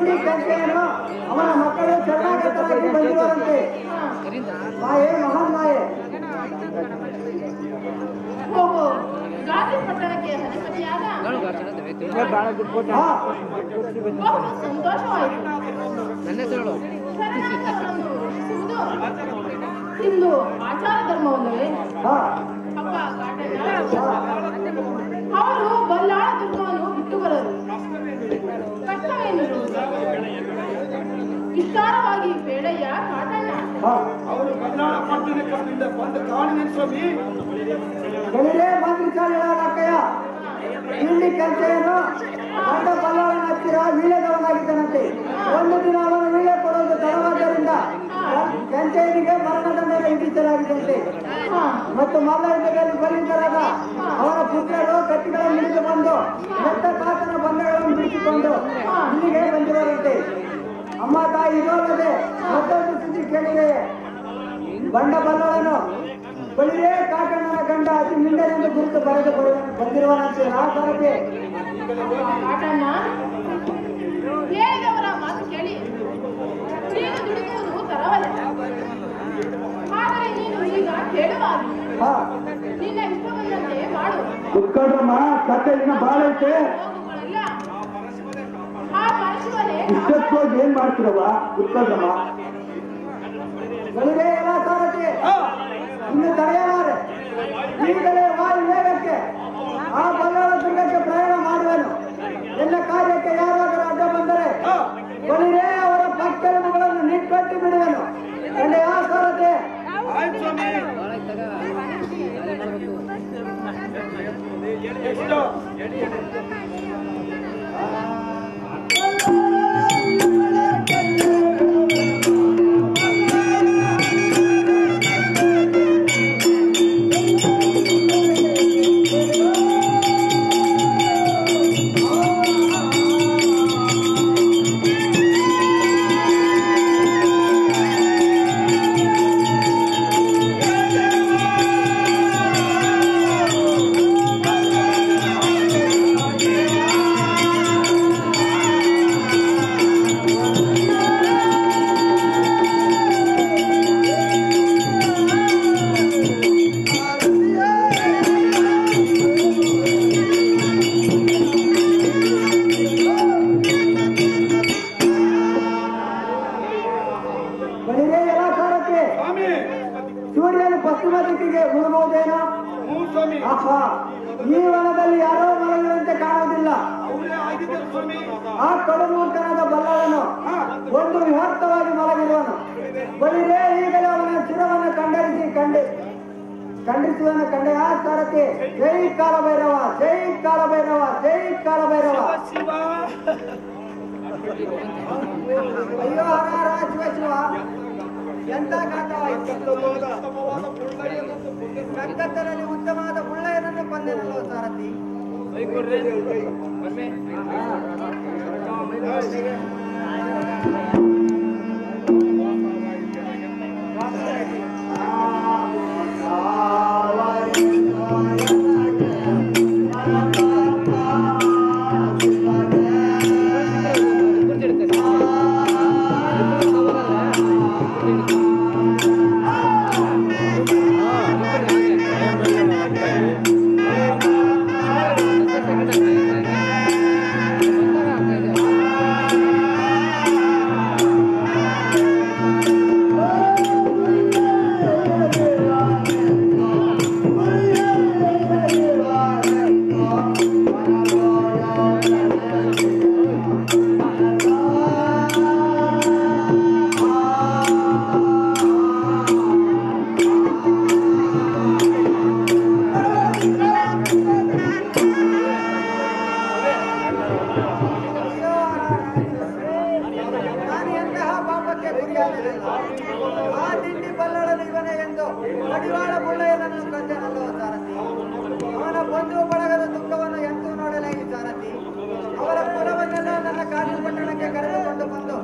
ತಿಂಡಿ ಕಂತೆಯನ್ನು ಅವನ ಮಕ್ಕಳು ಶರಣಾಗತರಾಗಿ ಬಂದಿರುವಂತೆ ಮಾಯೆ ಮಹಾನ್ ಮಾಯೆ. ಪಟ್ಟಣಕ್ಕೆ ಅಧಿಪತಿಯಾದ ಸಂತೋಷವಾಯಿತು. ಇಂದು ಆಚಾರ ಧರ್ಮವಲ್ಲವೇ ಅಪ್ಪ ಅವರು ಬಲ್ಲಾಳ ದುರ್ಗವನ್ನು ಬಿಟ್ಟು ಬರರು. ಕಷ್ಟವೇನು? ವಿಸ್ತಾರವಾಗಿ ಬೇಡಯ್ಯ ಕಾಟಣ್ಣ. ಅವರು ಬಲ್ಲಾಳ ಪಟ್ಟಣದಿಂದ ಬಂದ ಕಾರಣ ಸ್ವಾಮಿ ಮಂತ್ರಿ ಚಾಲಕಯ್ಯ ತಿಂಡಿ ಕಂತೆಯನ್ನು ಗಂಡ ಬಲ್ಲಾಳನ ಹತ್ತಿರ ವೀಳ್ಯದವನಾಗಿದ್ದನಂತೆ. ಒಂದು ದಿನ ಅವನು ವೀಳ್ಯ ಕೊಡುವುದು ತಡವಾದ್ದರಿಂದ ಕಂತೆಯನಿಗೆ ಮರಣದಂಡ ವಿಧಿಸಲಾಗಿದಂತೆ. ಮತ್ತು ಮಲ್ಲಯುದ್ಧದಲ್ಲಿ ಬಲಿಂದರಾದ ಅವರ ಪುತ್ರರು ಕತ್ತಿಗಳನ್ನು ಹಿಡಿದು ಬಂದು ಮೆತ್ತ ಕಾತನ ಬಂಧಗಳನ್ನು ಬಿಡಿಸಿಕೊಂಡು ಇಲ್ಲಿಗೆ ಬಂದಿರುವಂತೆ. ಅಮ್ಮ ತಾಯಿ ಇದಲ್ಲದೆ ಮತ್ತೊಂದು ಸುದ್ದಿ ಕೇಳಿದೆ. ಬಂಡ ಬಲ್ಲಾಳನು ಬಳಿರೇ ಕಾಟಣ್ಣನ ಗಂಡ ಅತಿ ಮಿಂಡನೆಂದು ಗುರುತು ಬರೆದು ಬಂದಿರುವನಂತೆ. ರಾಸರಕ್ಕೆ ಕಾಟಣ್ಣ ಹೇಳಿದವರ ಮಾತು ಕೇಳಿ ನೀನು ದುಡಿಯುವುದು ತರವಲ್ಲ. ಆದರೆ ನೀನು ಈಗ ಕೇಳುವಾಗ ನಿನ್ನ ಇಷ್ಟ ಬಂದಂತೆ ಮಾಡು. ಕುತ್ಕೊಳ್ರಮ್ಮ, ಕತೆ ಇನ್ನ ಬಾಳ ಐತೆ. ಆ ಪರಶಿವನೇ ಇಷ್ಟೊತ್ತೋಗಿ ಏನ್ ಮಾಡ್ತೀರವ್ವ? ಕುತ್ಕೊಳ್ರಮ್ಮ. ಬಳಿರೇ ಎಲ್ಲ ಸಾರಥಿ ಇನ್ನು ತಡೆಯಲಾರೆ. ಈಗಲೇ ವಾಯು ವೇಗಕ್ಕೆ ಆ ಬಲ್ಲಾಳ ದುರ್ಗಕ್ಕೆ ಪ್ರಯಾಣ ಮಾಡುವನು. ಎಲ್ಲ ಕಾರ್ಯಕ್ಕೆ ಯಾರಾದರೂ ಅಡ್ಡ ಬಂದರೆ ಬಳಿರೇ ಅವರ ಪಕ್ಕಲಗಳನ್ನು ನಿಕ್ಕಟ್ಟಿ ಬಿಡುವನು. ಅಲ್ಲಿ ಆ ಸಾರಥಿ ಸೂರ್ಯನು ಪಶ್ಚಿಮ ದಿಕ್ಕಿಗೆ ಮುಳುಗುವುದೇನೋ. ಈ ವನದಲ್ಲಿ ಯಾರೋ ಮಲಗಿದಂತೆ ಕಾಣುವುದಿಲ್ಲ. ಆ ಕಡುಮೂರ್ಖನಾದ ಬಲ್ಲಾಳನು ಒಂದು ವಿಹರ್ತವಾಗಿ ಮಲಗಿರುವನು. ಬಳಿರೇ ಈಗಲೇ ಅವನ ಶಿರವನ್ನು ಖಂಡಿಸುವನು. ಕಂಡೆ ಆ ಸಾರಥಿ ಜೈ ಕಾಲಭೈರವ, ಜೈ ಕಾಲಭೈರವ, ಜೈ ಕಾಲಭೈರವ. ಅಯ್ಯೋ ಹರ ಶಿವ ಶಿವ, ಎಂತ ಕಕ್ಕತ್ತರಲ್ಲಿ ಉತ್ತಮವಾದ ಮುಳ್ಳೆಯನ್ನು ಕೊಂದೆನಲ್ಲೋ ಸಾರಥಿ. ಆ ತಿಂಡಿ ಬಲ್ಲಾಳನು ಇವನೇ ಎಂದು ಕಡಿವಾಳ ಮುಳ್ಳೆಯನ್ನು ಕಂದೆನಲ್ಲೋ ಸಾರಥಿ. ಅವನ ಬಂಧು ಬಳಗದ ದುಃಖವನ್ನು ಎಂತೂ ನೋಡಲೇ ಈ ಸಾರಥಿ. ಅವರ ಕುಲವನ್ನೆಲ್ಲ ನನ್ನ ಕಾಜು ಪಟ್ಟಣಕ್ಕೆ ಕರೆದುಕೊಂಡು ಬಂದು